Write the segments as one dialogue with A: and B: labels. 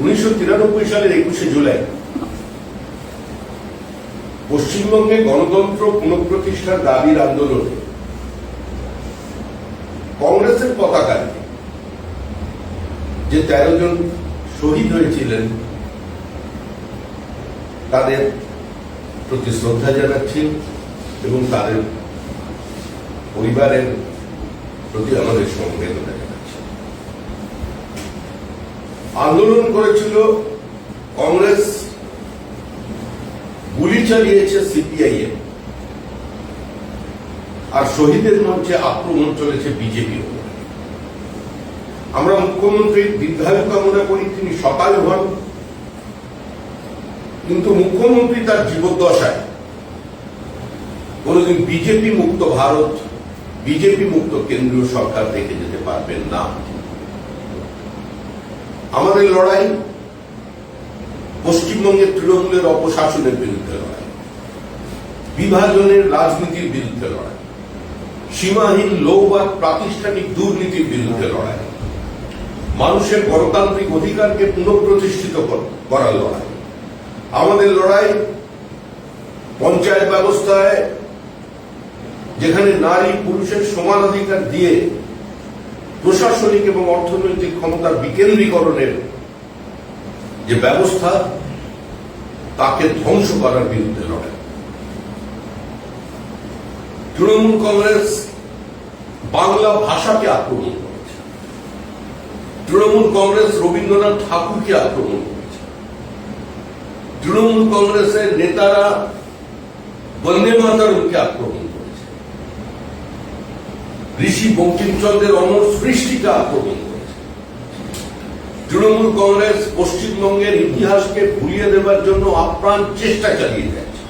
A: 1993 সালের 21শে জুলাই পশ্চিমবঙ্গে গণতন্ত্র পুনঃপ্রতিষ্ঠার দাবির আন্দোলনে কংগ্রেসের পতাকায় যে 13 জন শহীদ হয়েছিলেন তাদের প্রতি শ্রদ্ধা জানাচ্ছি এবং তাদের পরিবারের প্রতি আমাদের সমবেদনা জানাচ্ছি। আন্দোলন করেছিল কংগ্রেস, গুলি চালিয়েছে সিপিআইএম, আর শহীদের মঞ্চে আক্রমণ চলেছে বিজেপি। আমরা মুখ্যমন্ত্রীর দীর্ঘায়ু কামনা করি, তিনি সকাল হন, কিন্তু মুখ্যমন্ত্রী তার জীবদ্দশায় কোনদিন বিজেপি মুক্ত ভারত, বিজেপি মুক্ত কেন্দ্রীয় সরকার দেখে যেতে পারবেন না। আমাদের লড়াই পশ্চিমবঙ্গের তৃণমূলের অপশাসনের বিরুদ্ধে লড়াই, বিভাজনের রাজনীতির বিরুদ্ধে লড়াই, সীমাহীন লোভ আর প্রাতিষ্ঠানিক দুর্নীতির বিরুদ্ধে লড়াই, মানুষের গণতান্ত্রিক অধিকারকে পুনঃপ্রতিষ্ঠিত করার লড়াই। আমাদের লড়াই পঞ্চায়েত ব্যবস্থায় যেখানে নারী পুরুষের সমান অধিকার দিয়ে প্রশাসনিক এবং অর্থনৈতিক ক্ষমতার বিকেন্দ্রীকরণের যে ব্যবস্থা, তাকে ধ্বংস করার বিরুদ্ধে লড়াই। তৃণমূল কংগ্রেস বাংলা ভাষাকে আক্রমণ করেছে, তৃণমূল কংগ্রেস রবীন্দ্রনাথ ঠাকুরকে আক্রমণ করেছে, তৃণমূল কংগ্রেসের নেতারা বন্দে মাতরমকে আক্রমণ করেছে, ঋষি বঙ্কিমচন্দ্রের অমর সৃষ্টিকে আক্রমণ করেছে। তৃণমূল কংগ্রেস পশ্চিমবঙ্গের ইতিহাসকে ভুলিয়ে দেবার জন্য আপ্রাণ চেষ্টা চালিয়ে যাচ্ছে।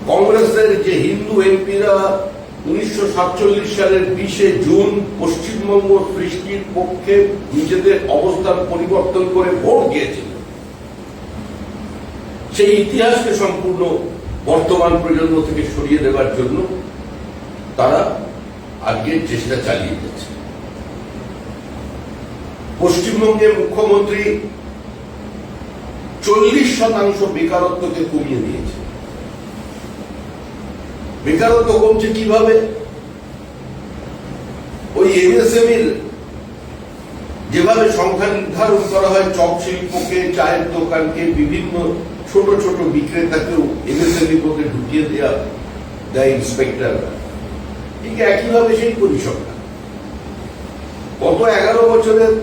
A: কংগ্রেসের যে হিন্দু এমপিরা 1947 সালের 20শে জুন পশ্চিমবঙ্গ সৃষ্টির পক্ষে নিজেদের অবস্থান পরিবর্তন করে ভোট দিয়েছিল, সেই ইতিহাসকে সম্পূর্ণ বর্তমান প্রজন্ম থেকে সরিয়ে দেবার জন্য তারা আজকে চেষ্টা চালিয়ে যাচ্ছে। পশ্চিমবঙ্গের মুখ্যমন্ত্রী 40% বেকারত্বকে কমিয়ে দিয়েছে। বেকারত্ব কমছে কিভাবে? ওই এমএসএমইর যেভাবে সংখ্যা নির্ধারণ করা হয়, চপ শিল্পকে, চায়ের দোকানকে, বিভিন্ন ছোট ছোট বিক্রেতাকেও এমএসএমইর মধ্যে ঢুকিয়ে দেয় ইন্সপেক্টররা, ঠিক একইভাবে সেই পরিসংখ্যান গত 11 বছরের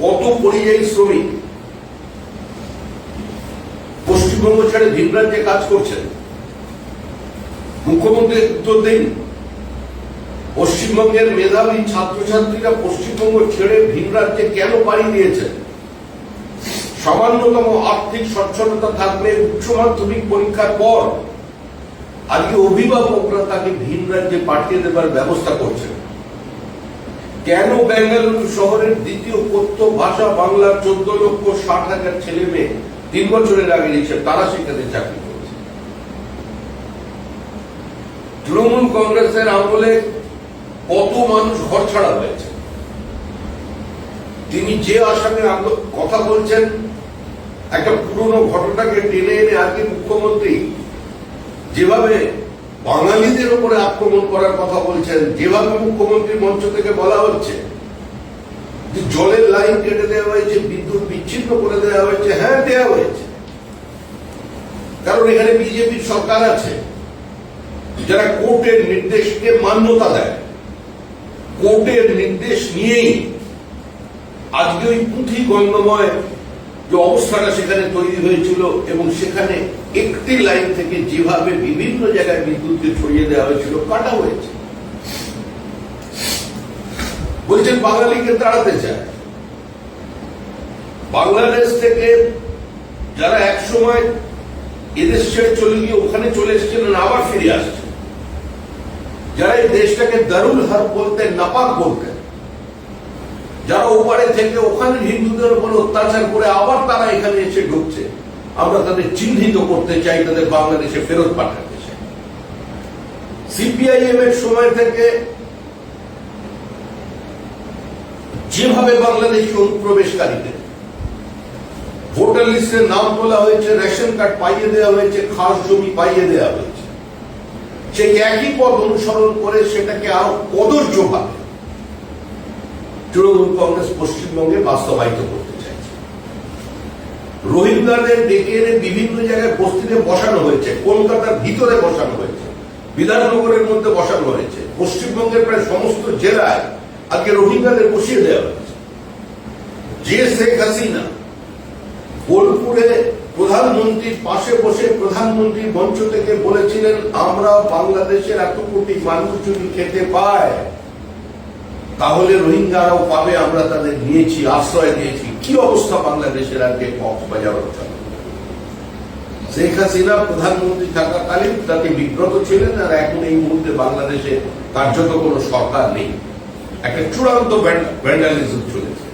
A: কত পরিযায়ী শ্রমিক পশ্চিমবঙ্গ ছেড়ে ভিন রাজ্যে কাজ করছেন? মুখ্যমন্ত্রী উত্তর দিন। পশ্চিমবঙ্গের মেধাবী ছাত্রছাত্রীরা পশ্চিমবঙ্গ ছেড়ে ভিন রাজ্যে কেন পাড়ি দিয়েছেন? সামান্যতম আর্থিক সচ্ছলতা থাকলে উচ্চ মাধ্যমিক পরীক্ষার পর আজকে অভিভাবকরা তাকে ভিন রাজ্যে পাঠিয়ে দেবার ব্যবস্থা করছেন। কেন বেঙ্গালুরু শহরের দ্বিতীয় কথ্য ভাষা বাংলার 14,60,000 ছেলে মেয়ে 3 বছরের আগে এসে তারা সেখানে চাকরি করেছে? তৃণমূল কংগ্রেসের আমলে কত মানুষ ঘর ছাড়া হয়েছে? তিনি যে আসামে কথা বলছেন, একটা পুরনো ঘটনাকে টেনে এনে আজকে মুখ্যমন্ত্রী যেভাবে বাঙালিদের উপরে আক্রমণ করার কথা বলছেন, যেভাবে মুখ্যমন্ত্রী মঞ্চ থেকে বলা হচ্ছে যে জলের লাইন কেটে দেওয়া হয়েছে, বিদ্যুৎ বিচ্ছিন্ন করে দেওয়া হয়েছে। হ্যাঁ, দেওয়া হয়েছে, কারণ এখানে বিজেপির সরকার আছে যারা কোর্টের নির্দেশকে মান্যতা দেয়। কোর্টের নির্দেশ নিয়েই আজকে ওই পুঁথি গন্ধময় যে অবস্থাটা সেখানে তৈরি হয়েছিল, এবং সেখানে একটি লাইন থেকে যেভাবে বিভিন্ন জায়গায় বিদ্যুৎকে ছড়িয়ে দেওয়া হয়েছিল, কাটা হয়েছে। বলছেন বাঙালিকে তাড়াতে চায়। বাংলাদেশ থেকে যারা একসময় এদেশ ছেড়ে চলে গিয়ে ওখানে চলে এসেছিলেন, আবার ফিরে আসছে, যারা এই দেশটাকে দারুল হার বলতেন, নাপাক বলতেন, যারা ওপারে থেকে ওখানে হিন্দুদের উপর অত্যাচার করে আবার তারা এখানে এসে ঢুকছে, আমরা তাদের চিহ্নিত করতে চাই, তাদের বাংলাদেশে ফেরত পাঠাতে চাই। সিপিআইএম এর সময় থেকে যেভাবে বাংলাদেশি অনুপ্রবেশকারীদের ভোটার লিস্টের নাম তোলা হয়েছে, রেশন কার্ড পাইয়ে দেওয়া হয়েছে, খাস জমি পাইয়ে দেওয়া হয়েছে, সেই একই পথ অনুসরণ করে সেটাকে আরো কদর্যভাবে তৃণমূল কংগ্রেস পশ্চিমবঙ্গে বাস্তবায়িত করতে চাইছে। রোহিঙ্গাদের ডেকে এনে বিভিন্ন জায়গায় বস্তিতে বসানো হয়েছে, কলকাতার ভিতরে বসানো হয়েছে, বিধাননগরের মধ্যে বসানো হয়েছে, পশ্চিমবঙ্গের প্রায় সমস্ত জেলায় আজকে রোহিঙ্গাদের বসিয়ে দেওয়া হয়েছে। যে শেখ হাসিনা বোলপুরে প্রধানমন্ত্রীর পাশে বসে প্রধানমন্ত্রী মঞ্চ থেকে বলেছিলেন, আমরা বাংলাদেশের এত কোটি মানুষ যদি খেতে পায় তাহলে রোহিঙ্গারাও পাবে, আমরা তাদের নিয়েছি, আশ্রয় দিয়েছি। কি অবস্থা বাংলাদেশের আজকে কক্সবাজার অঞ্চলে? শেখ হাসিনা প্রধানমন্ত্রী থাকাকালীন তাতে বিব্রত ছিলেন, আর এখন এই মুহূর্তে বাংলাদেশে কার্যত কোনো সরকার নেই, একটা চূড়ান্ত ভ্যান্ডালিজম চলেছে।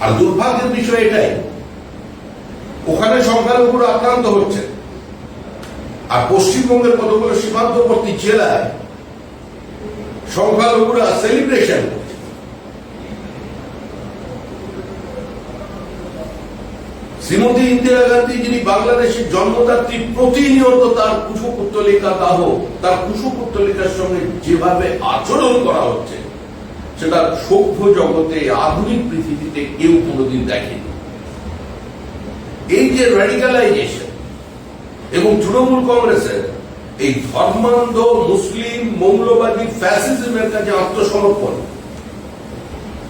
A: আর দুর্ভাগ্যের বিষয় এটাই, ওখানে সংখ্যালঘুরা আক্রান্ত হচ্ছে, আর পশ্চিমবঙ্গের কতগুলো সীমান্তবর্তী জেলায় সংখ্যালঘুরা সেলিব্রেশন করছে। শ্রীমতী ইন্দিরা গান্ধী, যিনি বাংলাদেশের জন্মদাত্রী, প্রতিনিয়ত তার কুশপুত্তলিকা দাহ, তার কুশপুত্তলিকার সঙ্গে যেভাবে আচরণ করা হচ্ছে সেটা সভ্য জগতে, আধুনিক পৃথিবীতে কেউ কোনোদিন দেখেনি। এই যে র্যাডিক্যালাইজেশন এবং তৃণমূল কংগ্রেসের এই ধর্মান্ধ মুসলিম মৌলবাদী ফ্যাসিজমের কাছে আত্মসমর্পণ,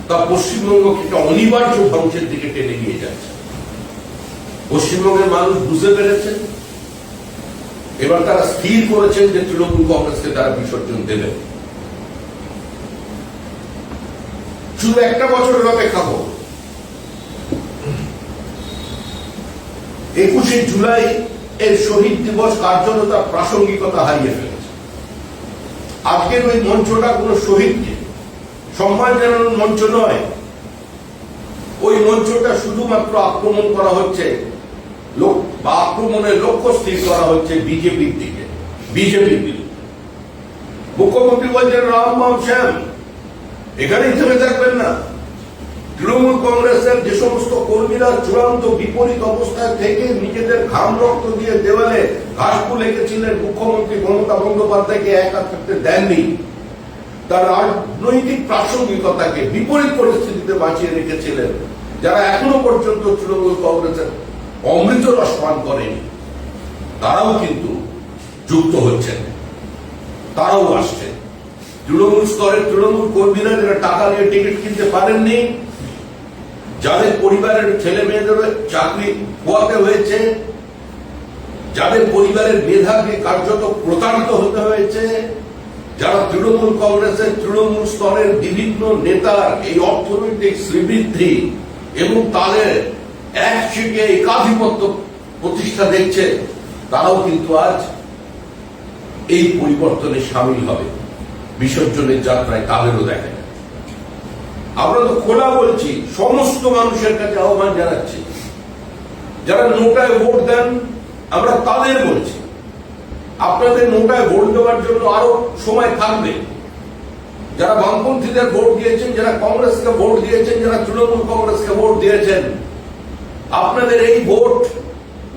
A: তা পশ্চিমবঙ্গকে একটা অনিবার্য ধ্বংসের দিকে টেনে নিয়ে যাচ্ছে। পশ্চিমবঙ্গের মানুষ বুঝতে পেরেছেন, এবার তারা স্থির করেছেন যে তৃণমূল কংগ্রেসকে তারা বিসর্জন দেবে। শুধু একটা বছরের অপেক্ষা করব, 21শে জুলাই এর শহীদ দিবস কার্যত তার প্রাসঙ্গিকতা হারিয়ে ফেলেছে। আজকের ওই মঞ্চটা কোন শহীদকে সম্মান জানানোর মঞ্চ নয়, ওই মঞ্চটা শুধুমাত্র আক্রমণ করা হচ্ছে বা আক্রমণের লক্ষ্য স্থির করা হচ্ছে বিজেপির দিকে, বিজেপির বিরুদ্ধে। মুখ্যমন্ত্রী বলছেন রাম বাম শ্যাম, এখানেই থেমে থাকবেন না। তৃণমূল কংগ্রেসের যে সমস্ত কর্মীরা চূড়ান্ত বিপরীত অবস্থায় থেকে নিজেদের ঘাম রক্ত দিয়ে দেওয়ালে ঘাসফুল এঁকেছিলেন, মুখ্যমন্ত্রী মমতা বন্দ্যোপাধ্যায়কে একা থাকতে দেননি, তার রাজনৈতিক প্রাসঙ্গিকতাকে বিপরীত পরিস্থিতিতে বাঁচিয়ে রেখেছিলেন, যারা এখনো পর্যন্ত তৃণমূল কংগ্রেসের অমৃত রস পান করেনি, তারাও কিন্তু যুক্ত হচ্ছেন, তারাও আসছেন। তৃণমূল স্তরের তৃণমূল কর্মীরা যারা টাকা নিয়ে টিকিট কিনতে পারেননি, যাদের পরিবারের ছেলে মেয়েদের চাকরি পোয়াতে হয়েছে, যাদের পরিবারের মেধাকে কার্যত প্রতারিত হতে হয়েছে, যারা তৃণমূল কংগ্রেসের তৃণমূল স্তরের বিভিন্ন নেতার এই অর্থনৈতিক শ্রীবৃদ্ধি এবং তাদের একযোগে একাধিপত্য প্রতিষ্ঠা দেখছে, তারাও কিন্তু আজ এই পরিবর্তনে সামিল হবে। বিসর্জনের যাত্রায় তাদেরও দেখা যায়। আমরা তো খোলা বলছি, সমস্ত মানুষের কাছে আহ্বান জানাচ্ছি, যারা নোটায় ভোট দেন আমরা তাদের বলছি, আপনাদের নোটায় ভোট দেওয়ার জন্য আরো সময় থাকবে। যারা বামপন্থীদের ভোট দিয়েছেন, যারা কংগ্রেসকে ভোট দিয়েছেন, যারা তৃণমূল কংগ্রেসকে ভোট দিয়েছেন, আপনাদের এই ভোট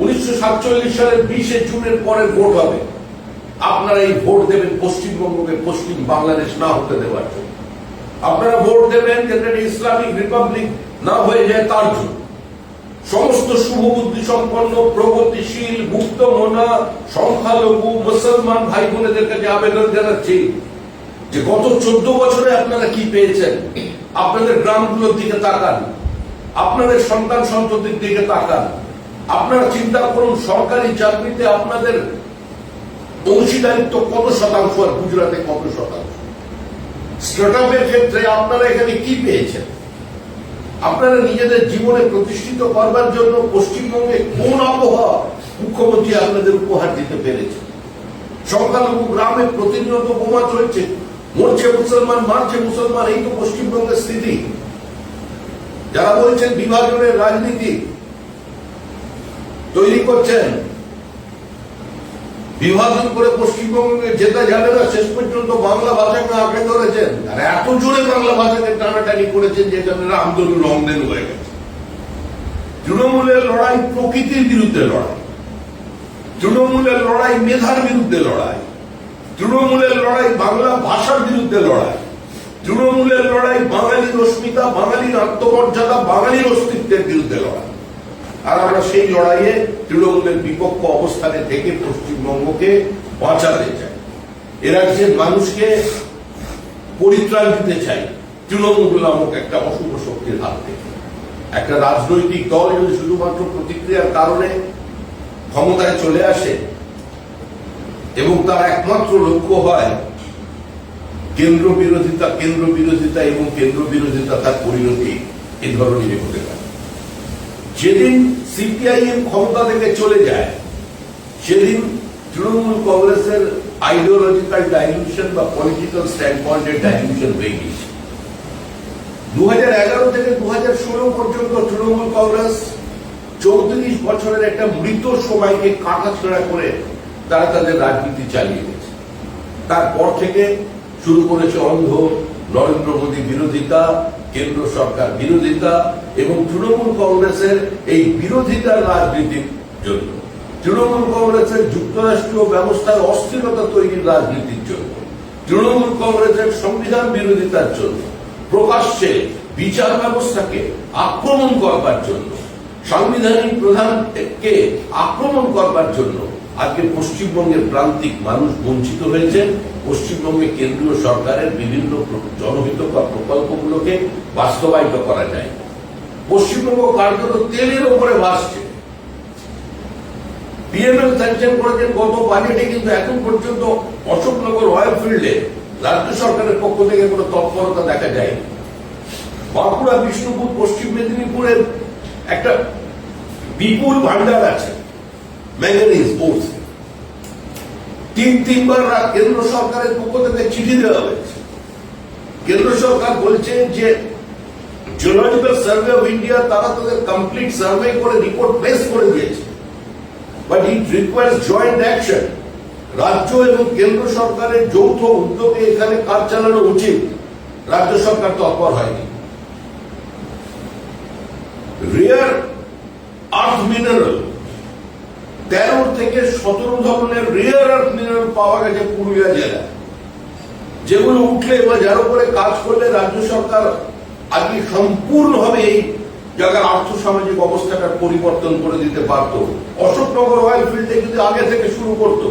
A: 1947 সালের 20শে জুনের পরের ভোট হবে। আপনারা এই ভোট দেবেন পশ্চিমবঙ্গকে পশ্চিম বাংলাদেশ না হতে দেওয়ার জন্য। আপনারা ভোট দেবেন যাতে ইসলামিক রিপাবলিক না হয়ে যায় তার জন্য। সমস্ত শুভবুদ্ধি সম্পন্ন, প্রগতিশীল, মুক্ত মনা সংখ্যালঘু মুসলমান ভাই বোনেদের কাছে আবেদন জানাচ্ছি যে গত 14 বছরে আপনারা কি পেয়েছেন। আপনাদের গ্রামগুলোর দিকে তাকান, আপনাদের সন্তান সন্ততির দিকে তাকান, আপনারা চিন্তা করুন সরকারি চাকরিতে আপনাদের অংশীদারিত্ব কত শতাংশ, আর গুজরাটে কত শতাংশ। স্টার্টআপের ক্ষেত্রে আপনারা এখানে কি পেয়েছেন? আপনারা নিজেদের জীবনে প্রতিষ্ঠিত করবার জন্য পশ্চিমবঙ্গে কোন আবহাওয়া মুখ্যমন্ত্রী আপনাদের উপহার দিতে পেরেছে? সংখ্যালঘু গ্রামে প্রতিনিয়ত বোমা চলছে, মরছে মুসলমান, মারছে মুসলমান, এই তো পশ্চিমবঙ্গের স্থিতি। যারা বলছেন বিভাজনের রাজনীতি তৈরি করছেন, বিভাজন করে পশ্চিমবঙ্গে যেতে যাবে না, শেষ পর্যন্ত বাংলা ভাষাকে আঁকড়ে ধরেছেন আর এত জোরে বাংলা ভাষাকে টানাটানি করেছেন যে আন্দোলন রংদেন হয়ে গেছে। তৃণমূলের লড়াই প্রকৃতির বিরুদ্ধে লড়াই, তৃণমূলের লড়াই মেধার বিরুদ্ধে লড়াই, তৃণমূলের লড়াই বাংলা ভাষার বিরুদ্ধে লড়াই, তৃণমূলের লড়াই বাঙালির অস্মিতা, বাঙালির আত্মমর্যাদা, বাঙালির অস্তিত্বের বিরুদ্ধে লড়াই। আর আমরা সেই লড়াইয়ে তৃণমূলের বিপক্ষ অবস্থানে থেকে পশ্চিমবঙ্গকে বাঁচাতে চাই, এ রাজ্যের মানুষকে পরিত্রাণ দিতে চাই তৃণমূল নামক একটা অশুভ শক্তির হাত থেকে। একটা রাজনৈতিক দল যদি শুধুমাত্র প্রতিক্রিয়ার কারণে ক্ষমতায় চলে আসে এবং তার একমাত্র লক্ষ্য হয় কেন্দ্র বিরোধিতা, কেন্দ্র বিরোধিতা এবং কেন্দ্র বিরোধিতা তার পরিণতি এই ধরনের হতে পারে। যেদিন সিপিআইএম ক্ষমতা থেকে চলে যায় সেদিন তৃণমূল কংগ্রেসের আইডিওলজিক্যাল ডাইলিউশন বা পলিটিক্যাল স্ট্যান্ড পয়েন্টের ডাইলিউশন হয়ে গিয়েছে। 2011 থেকে 2016 পর্যন্ত তৃণমূল কংগ্রেস 34 বছরের একটা মৃত সময়কে কাটাছেঁড়া করে তারা তাদের রাজনীতি চালিয়ে গেছে। তারপর থেকে শুরু করেছে অন্ধ নরেন্দ্র মোদী বিরোধিতা, কেন্দ্র সরকার বিরোধিতা এবং তৃণমূল কংগ্রেসের এই বিরোধিতার রাজনীতির জন্য, তৃণমূল কংগ্রেসের যুক্তরাষ্ট্রীয় ব্যবস্থায় অস্থিরতা তৈরির রাজনীতির জন্য, তৃণমূল কংগ্রেসের সংবিধান বিরোধিতার জন্য, প্রকাশ্যে বিচার ব্যবস্থাকে আক্রমণ করবার জন্য, সাংবিধানিক প্রধানকে আক্রমণ করবার জন্য আজকে পশ্চিমবঙ্গের প্রান্তিক মানুষ বঞ্চিত হয়েছেন। পশ্চিমবঙ্গে কেন্দ্রীয় সরকারের বিভিন্ন জনহিতকর প্রকল্পগুলোকে বাস্তবায়িত করা যায়। পশ্চিমবঙ্গ কার্যত তেলের উপরে ভাসছে। পিএমএল স্যাংশন করেছেন গত বাজেটে, কিন্তু এখন পর্যন্ত অশোকনগর অয়েল ফিল্ডে রাজ্য সরকারের পক্ষ থেকে কোনো তৎপরতা দেখা যায়নি। বাঁকুড়া, বিষ্ণুপুর, পশ্চিম মেদিনীপুরের একটা বিপুল ভান্ডার আছে ম্যাঙ্গানিজ ওর, তিনবার কেন্দ্র সরকারের পক্ষ থেকে চিঠি দেওয়া হয়েছে। কেন্দ্র সরকার বলছে যে জিওলজিক্যাল সার্ভে অফ ইন্ডিয়া তারা তাদের কমপ্লিট সার্ভে করে রিপোর্ট পেশ করে দিয়েছে, but it requires joint action. রাজ্য এবং কেন্দ্র সরকারের যৌথ উদ্যোগে এখানে কাজ চালানো উচিত। রাজ্য সরকার তৎপর হয়নি। রেয়ার আর্থ মিনারেল 13 থেকে 17 ধরনের রেয়ার আর্থ মিনারেল পাওয়া গেছে পুরুলিয়া জেলায়, যেগুলো উঠলে বা যার উপরে কাজ করলে রাজ্য সরকার আজকে সম্পূর্ণভাবে এই জায়গার আর্থসামাজিক অবস্থাটার পরিবর্তন করে দিতে পারত। অশোকনগর অয়েল ফিল্ডে যদি আগে থেকে শুরু করত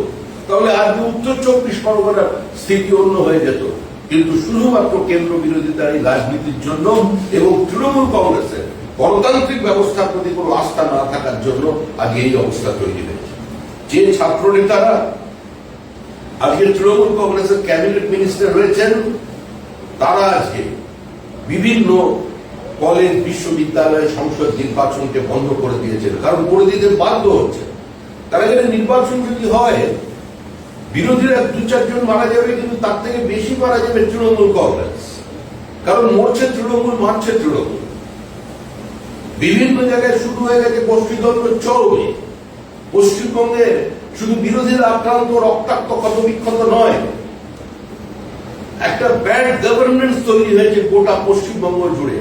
A: তাহলে আজকে উত্তর 24 পরগনার স্থিতি অন্য হয়ে যেত। কিন্তু শুধুমাত্র কেন্দ্র বিরোধিতার এই রাজনীতির জন্য এবং তৃণমূল কংগ্রেসের গণতান্ত্রিক ব্যবস্থার প্রতি কোনো আস্থা না থাকার জন্য আজকে এই অবস্থা তৈরি হয়েছে। যে ছাত্র নেতারা আজকে তৃণমূল কংগ্রেসের ক্যাবিনেট মিনিস্টার হয়েছেন তারা আজকে বিভিন্ন কলেজ, বিশ্ববিদ্যালয়, সংসদ নির্বাচনকে বন্ধ করে দিয়েছেন, কারণ করে দিতে বাধ্য হচ্ছে। তারা এখানে নির্বাচন যদি হয় বিরোধীরা 2-4 জন মারা যাবে, কিন্তু তার থেকে বেশি মারা যাবে তৃণমূল কংগ্রেস, কারণ মরছে তৃণমূল, মারছে তৃণমূল। বিভিন্ন জায়গায় শুরু হয়ে গেছে গোষ্ঠীদ্বন্দ্ব চরমে। পশ্চিমবঙ্গে শুধু বিরোধীরা আক্রান্ত, রক্তাক্ত, ক্ষতবিক্ষত নয়, একটা ব্যাড গভর্নেন্স তৈরি হয়েছে গোটা পশ্চিমবঙ্গ জুড়ে।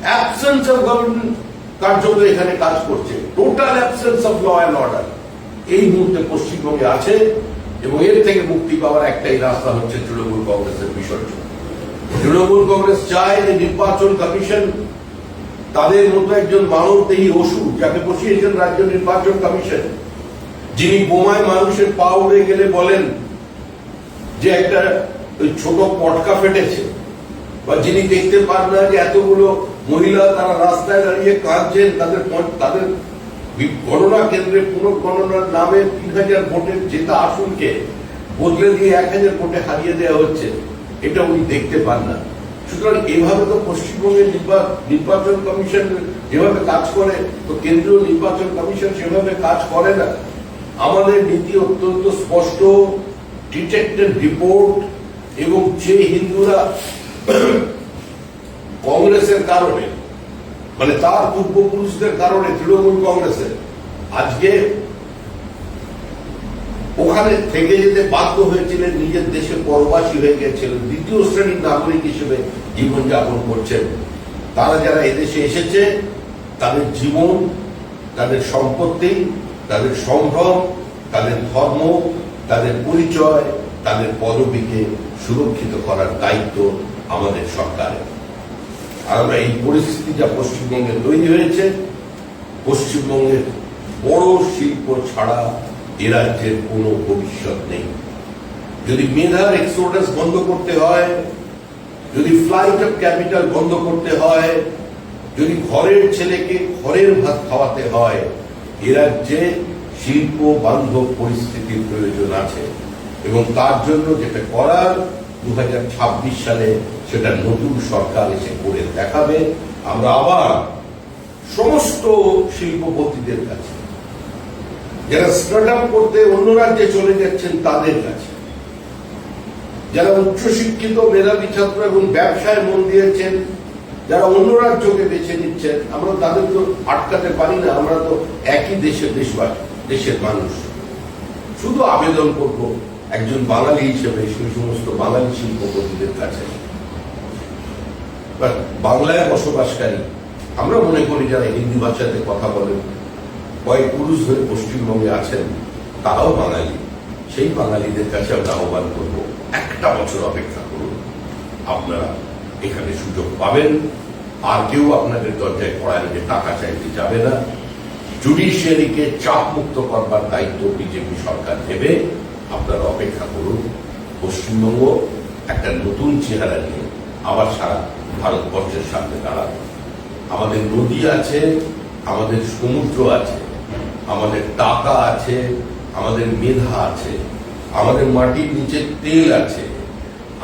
A: অ্যাবসেন্স অফ গভর্নমেন্ট কার্যত এখানে কাজ করছে, total absence of law and order এই মুহূর্তে পশ্চিমবঙ্গে আছে। এবং এর থেকে মুক্তি পাওয়ার একটাই রাস্তা হচ্ছে তৃণমূল কংগ্রেসের বিসর্জন। তৃণমূল কংগ্রেস চায় যে নির্বাচন কমিশন তাদের মতো একজন মানবদেহী ওষুধ, যাকে বসিয়েছেন রাজ্য নির্বাচন কমিশন, যিনি বোমায় মানুষের পা উড়ে গেলে বলেন যে একটা ছোট পটকা ফেটেছে, বা যিনি দেখতে পান না যে এতগুলো মহিলা তারা রাস্তায় দাঁড়িয়ে কাঁদছেন, তাদের গণনা কেন্দ্রে পুনর্গণনার নামে 3000 ভোটের জেতা আসনকে বদলে দিয়ে 1000 ভোটে হারিয়ে দেওয়া হচ্ছে, এটা উনি দেখতে পান না। সুতরাং এভাবে তো পশ্চিমবঙ্গের নির্বাচন কমিশন যেভাবে কাজ করে, তো কেন্দ্রীয় নির্বাচন কমিশন সেভাবে কাজ করে না। আমাদের নীতি অত্যন্ত স্পষ্ট, ডিটেক্টেড রিপোর্ট, এবং যে হিন্দুরা কংগ্রেসের কারণে, মানে তার পূর্বপুরুষদের কারণে তৃণমূল কংগ্রেসের আজকে ওখানে থেকে যেতে বাধ্য হয়েছিলেন, নিজের দেশে পরবাসী হয়ে গেছিলেন, দ্বিতীয় শ্রেণীর নাগরিক হিসেবে জীবনযাপন করছেন। তারা যারা এদেশে এসেছে তাদের জীবন, তাদের সম্পত্তি, তাদের সম্ভ্রম, তাদের ধর্ম, তাদের পরিচয়, তাদের পদবিকে সুরক্ষিত করার দায়িত্ব আমাদের সরকারের। আর আমরা এই পরিস্থিতি যা পশ্চিমবঙ্গে তৈরি হয়েছে, পশ্চিমবঙ্গের বড় শিল্প ছাড়া এ রাজ্যের কোনো ভবিষ্যৎ নেই। যদি মেধার এক্সোডাস বন্ধ করতে হয়, যদি ফ্লাইট অফ ক্যাপিটাল বন্ধ করতে হয়, যদি ঘরের ছেলেকে ঘরের ভাত খাওয়াতে হয়, এ রাজ্যে শিল্প বান্ধব পরিস্থিতির প্রয়োজন আছে। এবং তার জন্য যেটা করার 2026 সালে সেটা নতুন সরকার এসে করে দেখাবে। আমরা আবার সমস্ত শিল্পপতিদের কাছে, যারা স্টার্ট আপ করতে অন্য রাজ্যে চলে যাচ্ছেন তাদের কাছে, যারা উচ্চশিক্ষিত মেধাবী ছাত্র এবং ব্যবসায় মন দিয়েছেন, যারা অন্য রাজ্যকে বেছে নিচ্ছেন, আমরা তাদের তো আটকাতে পারি না। আমরা তো একই দেশের মানুষ। শুধু আবেদন করব একজন বাঙালি হিসেবে সেই সমস্ত বাঙালি শিল্পপতিদের কাছে, বাংলায় বসবাসকারী, আমরা মনে করি যারা হিন্দি ভাষাতে কথা বলেন, কয়েক পুরুষ হয়ে পশ্চিমবঙ্গে আছেন, তারাও বাঙালি। সেই বাঙালিদের কাছে আমরা আহ্বান করব, একটা বছর অপেক্ষা করুন, আপনারা এখানে সুযোগ পাবেন। আর কেউ আপনাদের দরজায় পড়ায় যে টাকা চাইতে যাবে না। জুডিশিয়ারিকে চাপ মুক্ত করবার দায়িত্ব বিজেপি সরকার নেবে। আপনারা অপেক্ষা করুন। পশ্চিমবঙ্গ একটা নতুন চেহারা নিয়ে আবার সারা ভারতবর্ষের সামনে দাঁড়াবে। আমাদের নদী আছে, আমাদের সমুদ্র আছে, আমাদের টাকা আছে, আমাদের মেধা আছে, আমাদের মাটির নিচে তেল আছে,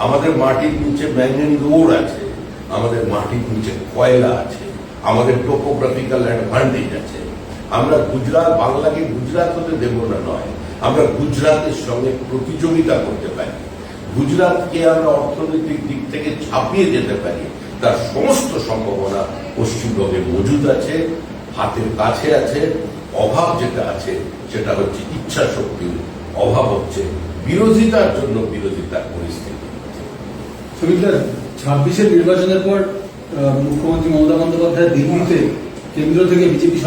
A: আমাদের মাটির নিচে ম্যাঙ্গানিজ ওর আছে, আমাদের মাটির নিচে কয়লা আছে, আমাদের টোপোগ্রাফিক্যাল অ্যাডভান্টেজ আছে। আমরা বাংলাকে গুজরাট হতে দেব না নয়, আমরা গুজরাটের সঙ্গে প্রতিযোগিতা করতে পারি। গুজরাটকে আমরা অর্থনৈতিক দিক থেকে ছাপিয়ে যেতে পারি, তার সমস্ত সম্ভাবনা পশ্চিমবঙ্গে মজুদ আছে, হাতের কাছে আছে। অভাব যেটা আছে সেটা হচ্ছে ইচ্ছা শক্তির অভাব, হচ্ছে বিরোধিতার জন্য বিরোধিতার পরিস্থিতি।
B: 26-এর নির্বাচনের পর মুখ্যমন্ত্রী মমতা বন্দ্যোপাধ্যায় দিল্লিতে কেন্দ্র থেকে বিজেপি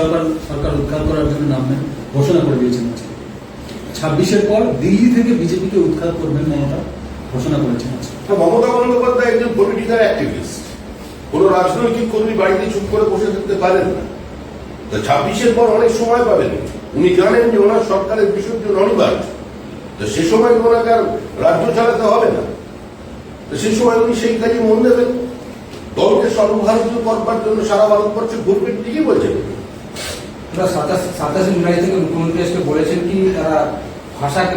B: সরকার উদ্ধার করার জন্য নামবেন ঘোষণা করে দিয়েছেন। 26-এর পর দিল্লি থেকে বিজেপিকে উদ্ধার করবেন মমতা ঘোষণা করেছেন।
A: মমতা বন্দ্যোপাধ্যায় একজন পলিটিক্যাল অ্যাক্টিভিস্ট। কোন রাজনৈতিক কর্মী বাড়িতে চুপ করে বসে থাকতে পারেন না। 26-এর পর অনেক সময় পাবেন। উনি জানেন যে ওনার সরকারের বিসর্জন অনিবার্য। তো সে সময় ওনাকে আর রাজ্য চালাতে হবে না। তো সেই সময় উনি সেই কাজে মন দেবেন। দলকে সর্বভারতীয় করবার জন্য সারা ভারতবর্ষে ঘুরবেন, ঠিকই বলছেন।
C: 27 জুলাই থেকে মুখ্যমন্ত্রী আজকে বলেছেন কি তারা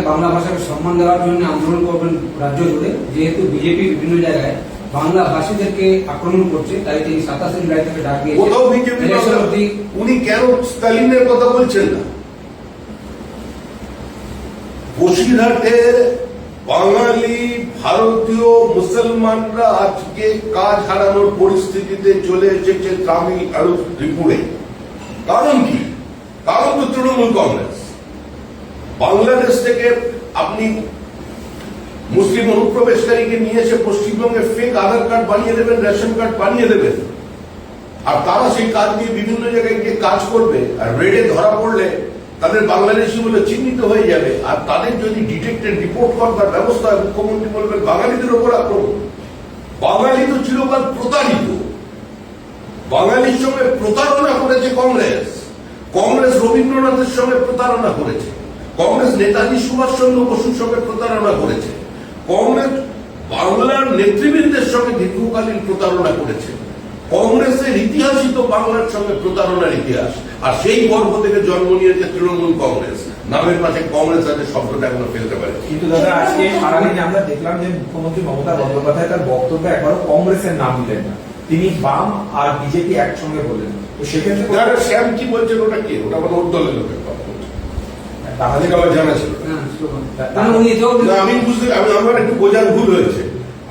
C: বাংলা ভাষাকে সম্মান দেওয়ার জন্য আন্দোলন করবেন রাজ্য জুড়ে। যেহেতু বিজেপি বিভিন্ন জায়গায় বাংলা ভাষীদেরকে আক্রমণ করছে, তাই তিনি 27 জুলাই থেকে ডাক দিয়েছেন।
A: উনি কেন স্টালিনের কথা বলছেন না? বসিরহাটে বাঙালি ভারতীয় মুসলমানরা আজকে কাজ হারানোর পরিস্থিতিতে চলে এসেছে তামিল আর ত্রিপুরে। কারণ কি? কারণ তো তৃণমূল কংগ্রেস। বাংলাদেশ থেকে আপনি মুসলিম অনুপ্রবেশকারীকে নিয়ে এসে পশ্চিমবঙ্গে ফেক আধার কার্ড বানিয়ে দেবেন, রেশন কার্ড বানিয়ে দেবেন, আর তারা সেই কাজ দিয়ে বিভিন্ন জায়গায় গিয়ে কাজ করবে। আর রেডে ধরা পড়লে তাদের বাংলাদেশি বলে চিহ্নিত হয়ে যাবে। আর তাদের যদি ডিটেক্টেড রিপোর্ট করবার ব্যবস্থা হয়, মুখ্যমন্ত্রী বলবেন বাঙালিদের ওপর আক্রমণ। বাঙালি তো চিরকাল প্রতারিত। বাঙালির সঙ্গে প্রতারণা করেছে কংগ্রেস। কংগ্রেস রবীন্দ্রনাথের সঙ্গে প্রতারণা করেছে। কংগ্রেস নেতাজি সুভাষচন্দ্র বসুর সঙ্গে প্রতারণা করেছে। কংগ্রেস বাংলার নেতৃবৃন্দের সঙ্গে দীর্ঘকালীন প্রতারণা করেছে। কংগ্রেসের ইতিহাসই তো বাংলার সঙ্গে প্রতারণার ইতিহাস। আর সেই গর্ভ থেকে জন্ম নিয়েছে তৃণমূল কংগ্রেস। নামের পাশে কংগ্রেস আছে শব্দটা এখনো ফেলতে পারে।
D: কিন্তু দাদা আজকে সারাদিনে আমরা দেখলাম যে মুখ্যমন্ত্রী মমতা বন্দ্যোপাধ্যায় তার বক্তব্যে একবারও কংগ্রেসের নাম নিলেন না, তিনি বাম আর বিজেপি একসঙ্গে বললেন। তো সেক্ষেত্রে
A: শ্যাম কি বলছেন, ওটা কি? ওটা মানে ওর দলের লোকের কথা বলছে, তাহলে আমার জানা ছিল। আমার একটু বোঝার ভুল হয়েছে।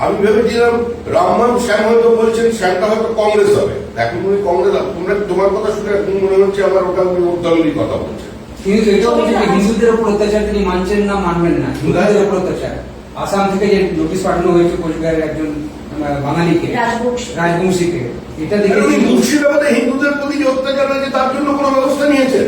A: আমি ভেবেছিলাম রামমান শ্যাম হয়তো বলছেন, শ্যামটা হয়তো কংগ্রেস হবে। এখন উনি কংগ্রেস, তোমার কথা শুনে এখন মনে হচ্ছে আমার ওটা উনি ওর দলেরই কথা বলছেন।
C: কিন্তু এটাও বলছে যে হিন্দুদের উপর অত্যাচার তিনি মানছেন না, মানবেন না, হিন্দুদের উপর অত্যাচার। আসাম থেকে যে নোটিশ পাঠানো হয়েছে কোচবিহারের একজন বাঙালিকে, রাজবংশীকে, এটা দেখে
A: উনি মুর্শিদাবাদে হিন্দুদের প্রতি যে অত্যাচার হয়েছে তার জন্য কোনো ব্যবস্থা নিয়েছে?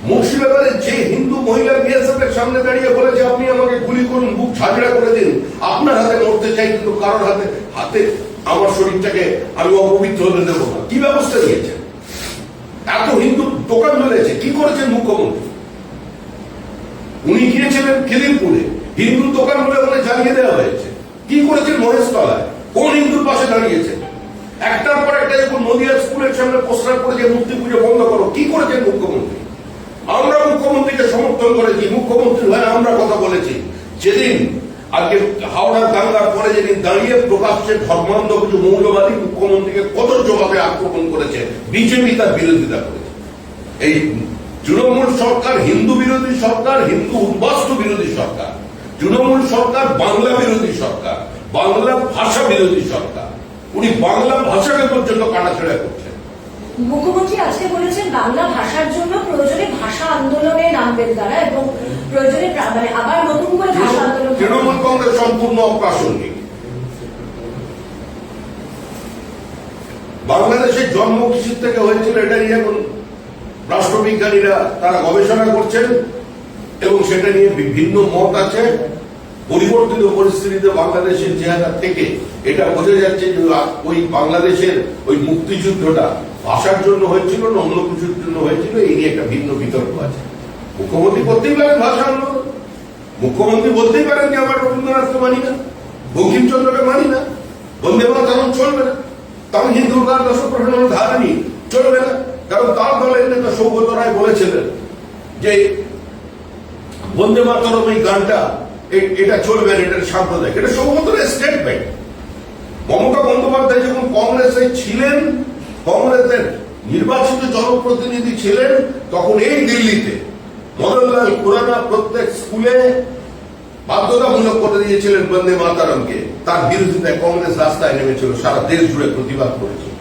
A: মুর্শিদাবাদে যে হিন্দু মহিলা বিএসএফ এর সামনে দাঁড়িয়ে বলেছে আপনি আমাকে গুলি করুন, বুক ঝাঁঝরা করে দিন, আপনার হাতে মরতে চাই কিন্তু কারোর হাতে আমার শরীরটাকে আমি অপবিত্র হতে দেবো না, কি ব্যবস্থা নিয়েছে? এত হিন্দু দোকান ধরেছে, কি করেছেন মুখ্যমন্ত্রী? উনি গিয়েছিলেন খিদিরপুরে, হিন্দু দোকান বলে ওখানে জ্বালিয়ে দেওয়া হয়েছে। কি করেছেন মহেশতলায়? কোন হিন্দুর পাশে দাঁড়িয়েছেন? একটার পর একটা যখন নদিয়া স্কুলের সামনে পোস্টার করে যে মূর্তি পুজো বন্ধ করো, কি করেছেন মুখ্যমন্ত্রী? আমরা মুখ্যমন্ত্রীকে সমর্থন করেছি, মুখ্যমন্ত্রী হয়ে আমরা কথা বলেছি। যেদিন আজকে হাওড়ার দাঙ্গার পরে যেদিন দাঁড়িয়ে প্রকাশ্যে ধর্মান্ধ কিছু মৌলবাদী মুখ্যমন্ত্রীকে কত জবাবে আক্রমণ করেছে, বিজেপি তার বিরোধিতা করেছে। এই তৃণমূল সরকার হিন্দু বিরোধী সরকার, হিন্দু উদ্বাস্তু বিরোধী সরকার। তৃণমূল সরকার বাংলা বিরোধী সরকার, বাংলা ভাষা বিরোধী সরকার। উনি বাংলা ভাষাকে পর্যন্ত কাটাছেড়া করছেন।
E: মুখ্যমন্ত্রী আজকে বলেছেন বাংলা ভাষার জন্য প্রয়োজনে ভাষা আন্দোলনে নামবেন তারা, এবং প্রয়োজনে মানে আবার নতুন করে ভাষা আন্দোলন।
A: তৃণমূল কংগ্রেস সম্পূর্ণ অপ্রাসঙ্গিক। বাংলাদেশের জন্ম কিসের থেকে হয়েছিল এটা নিয়ে এখন রাষ্ট্রবিজ্ঞানীরা তারা গবেষণা করছেন এবং সেটা নিয়ে বিভিন্ন মত আছে। পরিবর্তিত পরিস্থিতিতে বাংলাদেশের চেহারা থেকে এটা বোঝা যাচ্ছে যে ওই বাংলাদেশের ওই মুক্তিযুদ্ধটা ভাষার জন্য হয়েছিল না অন্য কিছুর জন্য হয়েছিল, এই নিয়ে একটা ভিন্ন বিতর্ক আছে। মুখ্যমন্ত্রী করতেই পারেন ভাষা আন্দোলন, মুখ্যমন্ত্রী বলতেই পারেন যে আমরা রবীন্দ্রনাথকে মানি না, বঙ্কিমচন্দ্রকে মানি না, বন্দে মাতরম চলবে না, তার হিন্দুর গান দশপ্রধান ধারণী চলবে না, কারণ তার দলের নেতা সৌগত রায় বলেছিলেন যে বন্দে মাতরম এই গানটা এটা চলবে না, এটা সাম্প্রদায়িক। এটা সৌগত রায় স্টেটমেন্ট। মমতা বন্দ্যোপাধ্যায় যখন কংগ্রেসে ছিলেন, কংগ্রেসের নির্বাচিত জনপ্রতিনিধি ছিলেন, তখন এই দিল্লিতে মদনলাল খুরানা প্রত্যেক স্কুলে বাধ্যতামূলক করে দিয়েছিলেন বন্দে মাতরমকে। তার বিরোধিতায় কংগ্রেস রাস্তায় নেমেছিল, সারা দেশ জুড়ে প্রতিবাদ করেছিল।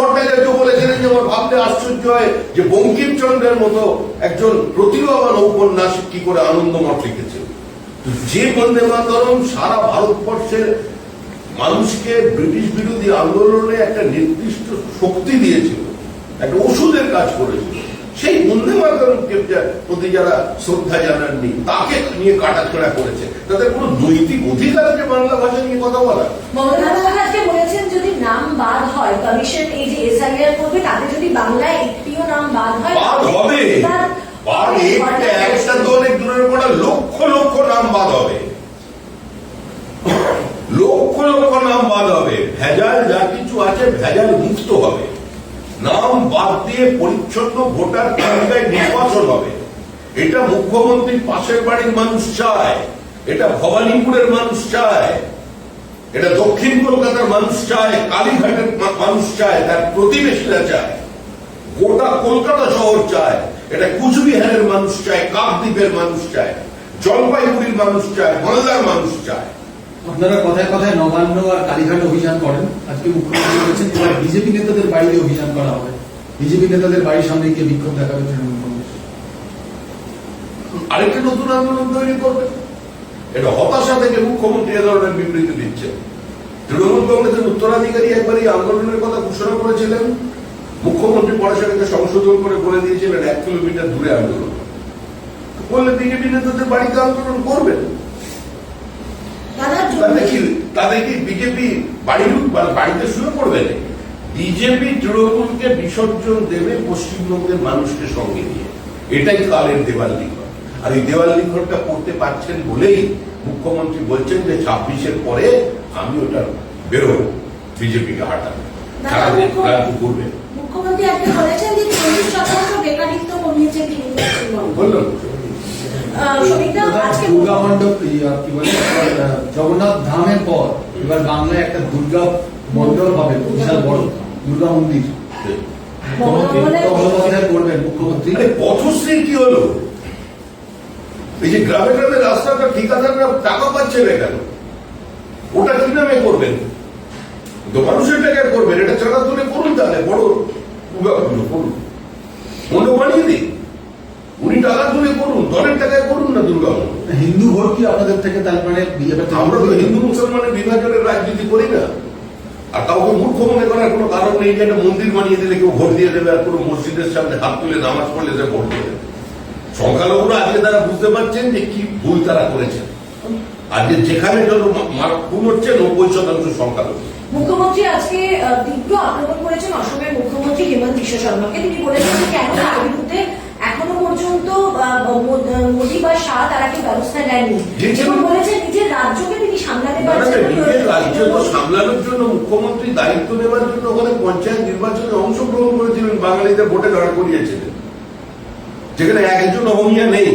A: ভট্টাচার্য বলেছিলেন যে আমার ভাবতে আশ্চর্য হয় যে বঙ্কিমচন্দ্রের মতো একজন প্রতিভাবান ঔপন্যাসিক কি করে আনন্দমঠ লিখেছিল। যে বন্দে মাতরম সারা ভারতবর্ষের মানুষকে ব্রিটিশ বিরোধী আন্দোলনে একটা নির্দিষ্ট শক্তি দিয়েছিল, একটা ওষুধের কাজ করেছিল, সেই বন্দে মাতরমকে প্রতি যারা শ্রদ্ধা জানাননি তাকে নিয়ে কাটাছেড়া করেছে। তাদের কোনো নৈতিক অধিকার আছে বাংলা ভাষা নিয়ে কথা বলা?
E: মমতা বন্দ্যোপাধ্যায় বলেছেন যদি নাম বাদ হয়, কমিশন এই যে এসআইআর করবে তাতে যদি বাংলায় একটিও নাম বাদ হয়,
A: বাদ হবে। একটা তো অনেক দূরের পড়া, লক্ষ লক্ষ নাম বাদ হবে, লক্ষ লক্ষ নাম বাদ হবে। ভেজাল যা কিছু আছে ভেজাল মুক্ত হবে, নাম বাদ দিয়ে পরিচ্ছন্ন ভোটার তালিকায় নির্বাচন হবে। এটা মুখ্যমন্ত্রীর পাশের বাড়ির মানুষ চায়, এটা ভবানীপুরের মানুষ চায়, এটা দক্ষিণ কলকাতার মানুষ চায়, কালীঘাটের মানুষ চায়, তার প্রতিবেশীরা চায়, গোটা কলকাতা শহর চায়, এটা কুচবিহারের মানুষ চায়, কাকদ্বীপের মানুষ চায়, জলপাইগুড়ির মানুষ চায়, মালদার মানুষ চায়।
B: আপনারা কথায় কথায় নবান্ন আর কালীঘাট অভিযান করেন, আজকে মুখ্যমন্ত্রী বলেছেন এবার বিজেপি নেতাদের বাড়িতে অভিযান করা হবে, বিজেপি নেতাদের বাড়ির সামনে গিয়ে বিক্ষোভ দেখাবে তৃণমূল কংগ্রেস।
A: আরেকটা নতুন আন্দোলন তৈরি করবে, এটা হতাশা থেকে মুখ্যমন্ত্রী এ ধরনের বিবৃতি দিচ্ছে। তৃণমূল কংগ্রেসের উত্তরাধিকারী একবার এই আন্দোলনের কথা ঘোষণা করেছিলেন, মুখ্যমন্ত্রী পরে সেটাকে সংশোধন করে বলে দিয়েছিলেন 1 কিলোমিটার দূরে আন্দোলন বললে বিজেপি নেতাদের বাড়িতে আন্দোলন করবেন। তাদের কি বিজেপি বাড়িতে শুরু করবে? বিজেপি তৃণমূলকে বিসর্জন দেবে পশ্চিমবঙ্গের মানুষকে সঙ্গে নিয়ে, এটাই কালের দেওয়াল লিখন। আর এই দেওয়াল লিখনটা করতে পারছেন বলেই মুখ্যমন্ত্রী বলছেন যে 26-এর পরে আমি ওটা বেরোবো, বিজেপিকে হাঁটাবো, করবে।
E: মুখ্যমন্ত্রী আজকে বলেছেন যে 40% বেকারিত্ব কমিয়েছে তিনি।
A: বললাম
B: দুর্গা মণ্ডপ কি বলে জগন্নাথ ধামের পর এবার বাংলায় একটা দুর্গা মণ্ডপ হবে, বিশাল বড় দুর্গা মন্দির করবেন মুখ্যমন্ত্রী।
A: পথশ্রী কি হলো? এই যে গ্রামে গ্রামে রাস্তাটা ঠিকাদাররা টাকা পাচ্ছে না কেন? ওটা কি নামে করবেন? তো মানুষের টাকায় করবেন, এটা চাঁদা তুলে করুন, তাহলে বড় করুন, মনে বানিয়ে
B: থেকে তার মানে
A: আমরা তো হিন্দু মুসলমানের বিভাজনের রাজনীতি করি না, আর কাউকে মূর্খ মনে করার কোনো কারণ নেই যে একটা মন্দির বানিয়ে দিলে কেউ ভোট দিয়ে দেবে আর পুরো মসজিদের সামনে হাত তুলে নামাজ পড়লে সে ভোট দিয়ে দেবে। সংখ্যালঘুরা আজকে তারা বুঝতে পারছেন যে কি ভুল তারা করেছেন। আজকে যেখানে যত খুন হচ্ছে 90% সংখ্যালঘু।
E: মুখ্যমন্ত্রী আজকে তীব্র আক্রমণ করেছেন অসমের মুখ্যমন্ত্রী হেমন্ত বিশ্ব শর্মাকে। তিনি বলেছেন যে কেন তার বিরুদ্ধে এখনো পর্যন্ত মোদী বা শাহ তারা কেউ ব্যবস্থা নেয়নি, এবং বলেছেন নিজের রাজ্যকে তিনি সামলাতে পারছেন না।
A: নিজের রাজ্য তো সামলানোর জন্য মুখ্যমন্ত্রী দায়িত্ব নেওয়ার জন্য ওখানে পঞ্চায়েত নির্বাচনে অংশগ্রহণ করেছিলেন, বাঙালিদের ভোটে দাঁড় করিয়েছিলেন, যেখানে একজন অহমিয়া নেই।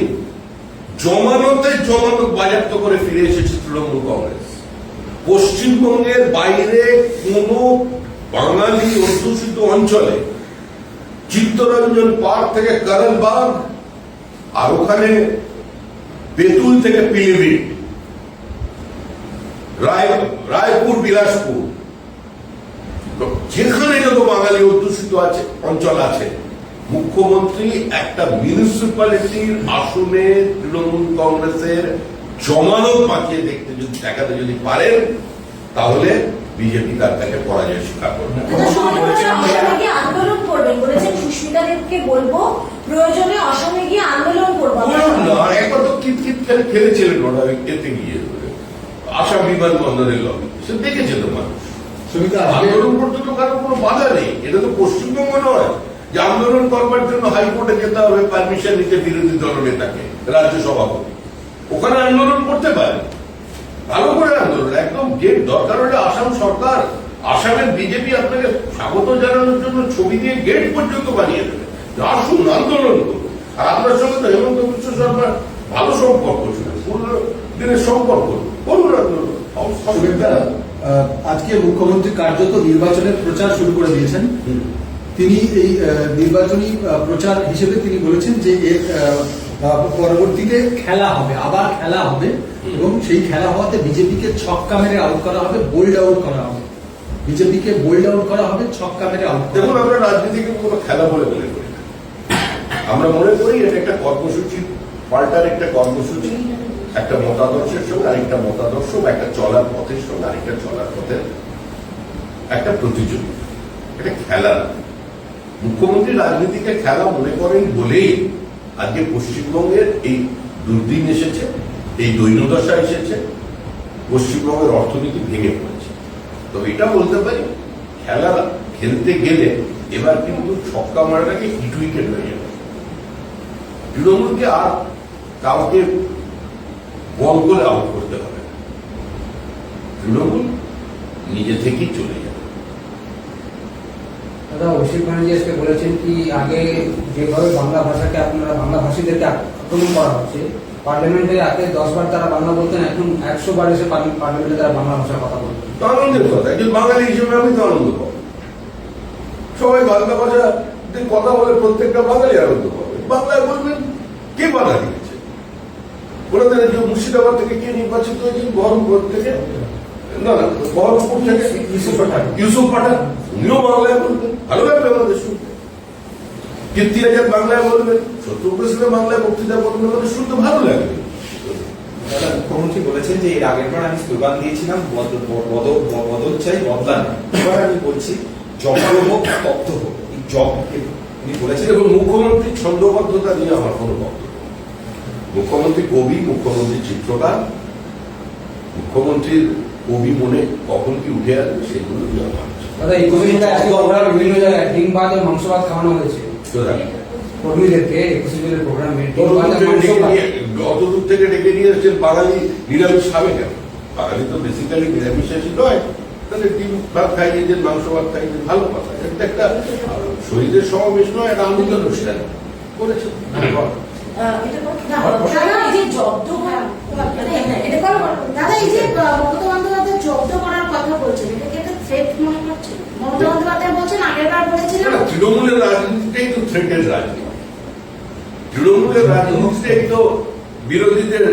A: জমানত বাজেয়াপ্ত করে ফিরে এসেছে তৃণমূল কংগ্রেস। পশ্চিমবঙ্গের বাইরে কোন বাঙালি অধ্যুষিত অঞ্চলে চিত্তরঞ্জন পার্ক থেকে করলবাগ আর ওখানে বেতুল থেকে পিলিভিট, রায়পুর, বিলাসপুর, যেখানে যত বাঙালি অধ্যুষিত আছে অঞ্চল আছে, মুখ্যমন্ত্রী একটা মিউনিসিপ্যালিটির আসনে তৃণমূল কংগ্রেসের জমানত বাঁচিয়ে দেখাতে যদি পারেন, তাহলে বিজেপি তার কাছে পরাজয় স্বীকার করবে।
E: অসমে গিয়ে আন্দোলন করবেন বলেছেন। সুস্মিতা দেবকে বলবো প্রয়োজনে অসমে গিয়ে আন্দোলন করবো।
A: আর একবার তো কিতকিত করে খেলেছিলেন ওরা এতে গিয়ে আসাম বিমানবন্দরের লবি, সে দেখেছে তো মানুষ। আন্দোলন করতে তো কারো কোনো বাধা নেই। এটা তো পশ্চিমবঙ্গ নয় যে আন্দোলন করবার জন্য হাইকোর্টে যেতে হবে পারমিশন নিতে বিরোধী দলনেতাকে, রাজ্য সভাপতি। ওখানে আন্দোলন করতে পারে, ভালো করে আন্দোলন, একদম গেট দরকার হলে আসাম সরকার, আসামের বিজেপি আপনাকে স্বাগত জানানোর জন্য ছবি দিয়ে গেট পর্যন্ত বানিয়ে দেবে। আসুন আন্দোলন করুন। আর আপনার সঙ্গে তো হেমন্ত বিশ্ব শর্মার ভালো সম্পর্ক ছিল, পুরো দিনের সম্পর্ক, করুন আন্দোলন।
B: আজকে মুখ্যমন্ত্রী কার্যত নির্বাচনের প্রচার শুরু করে দিয়েছেন। তিনি এই নির্বাচনী প্রচার হিসেবে তিনি বলেছেন যে এর পরবর্তীতে খেলা হবে, আবার খেলা হবে, এবং সেই খেলা হওয়াতে বিজেপিকে ছক্কা মেরে আউট করা হবে, বোল্ড আউট করা হবে। বিজেপিকে বোল্ড আউট করা হবে, ছক্কা মেরে আউট।
A: দেখুন, আমরা রাজনীতিকে কোনো খেলা বলে মনে করি না। আমরা মনে করি এটা একটা কর্মসূচি, পাল্টার একটা কর্মসূচি, একটা মতাদর্শের সঙ্গে আরেকটা মতাদর্শ, একটা চলার পথের সঙ্গে আরেকটা চলার পথের একটা প্রতিযোগিতা। এটা খেলা। মুখ্যমন্ত্রী রাজনীতিকে খেলা মনে করেন বলেই আজকে পশ্চিমবঙ্গের এই দুর্দিন এসেছে, এই দৈন্যদশা এসেছে, পশ্চিমবঙ্গের অর্থনীতি ভেঙে পড়েছে। তবে এটা বলতে পারি, খেলা খেলতে গেলে এবার কিন্তু ছক্কা মারাটাকে হিট উইকেট হয়ে যাবে। তৃণমূলকে আর কাউকে বল করে আউট করতে হবে না, তৃণমূল নিজে থেকেই চলে যাবে।
C: দাদা, অভিষেক ব্যানার্জি আজকে বলেছেন কি আগে যেভাবে বাংলা ভাষাকে আপনারা বাংলা ভাষীদেরকে আক্রমণ করা হচ্ছে, পার্লামেন্টে আগে 10 বার তারা বাংলা বলতেন, এখন 100 বার এসে পার্লামেন্টে তারা বাংলা ভাষার কথা বলতেন।
A: আনন্দের কথা, একজন বাঙালি হিসেবে আমি তো আনন্দ পাবো। সবাই বাংলা ভাষা কথা বলে, প্রত্যেকটা বাঙালি আনন্দ পাবে। বাংলায় বলবেন, কে বাধা দিয়েছে? বলে দেন যে মুর্শিদাবাদ থেকে কে নির্বাচিত হয়েছেন? বহরমপুর থেকে, না বহরমপুর থেকে ইউসুফ পাঠান, উনিও বাংলায় বলবেন, ভালো লাগবে আমাদের শুনতে। কীর্তি আজাদ বাংলায় বলবেন, শত্রুঘ্ন সিনহা বাংলায় বক্তৃতা বলবেন, আমাদের শুনতে ভালো লাগবে।
D: মুখ্যমন্ত্রী বলেছেন যে এর আগের বার আমি স্লোগান দিয়েছিলাম বদল চাই, বদলা না। এবার আমি বলছি জবাব হোক, তথ্য হোক। এই জব উনি বলেছেন।
A: এবং মুখ্যমন্ত্রী ছন্দবদ্ধতা নিয়ে আমার কোনো বক্তব্য। মুখ্যমন্ত্রী কবি, মুখ্যমন্ত্রী চিত্রকার, মুখ্যমন্ত্রীর কবি মনে কখন কি উঠে আসবে সেগুলো নিয়ে আমার।
C: দাদা, এই কর্মীদের আজকে আমরা বিভিন্ন জায়গায় ডিম ভাত এবং মাংস ভাত খাওয়ানো হয়েছে কর্মীদেরকে। 21 জুনের প্রোগ্রামে
A: অত দূর থেকে ডেকে নিয়ে এসেছেন। বাঙালি নিরামিষ খাবে কেন? বাঙালি তো বেসিক্যালি নিরামিষাসী নয়, তাহলে ডিম ভাত খাইয়েছেন, মাংস ভাত খাইয়েছেন, ভালো কথা। এটা একটা শরীরের সমাবেশ নয়, একটা আনন্দ অনুষ্ঠান করেছেন।
E: দাদা, এই যে মমতা বন্দ্যোপাধ্যায় জব্দ করার কথা বলছেন, এটা কি একটা থ্রেট মনে করছেন? মমতা বন্দ্যোপাধ্যায় বলছেন, আগের বার বলেছিলেন
A: তৃণমূলের রাজনীতিটাই তো থ্রেটের রাজনীতি। তৃণমূলের রাজনীতিটাই তো বিরোধীদের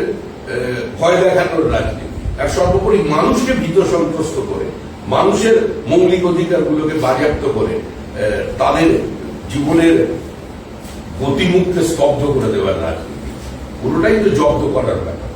A: ভয় দেখানোর রাজনীতি। আর সর্বোপরি মানুষকে ভীত সন্ত্রস্ত করে, মানুষের মৌলিক অধিকারগুলোকে বাজেয়াপ্ত করে, তাদের জীবনের গতিমুখকে স্তব্ধ করে দেওয়ার রাজনীতি। পুরোটাই তো জব্দ করার ব্যাপার।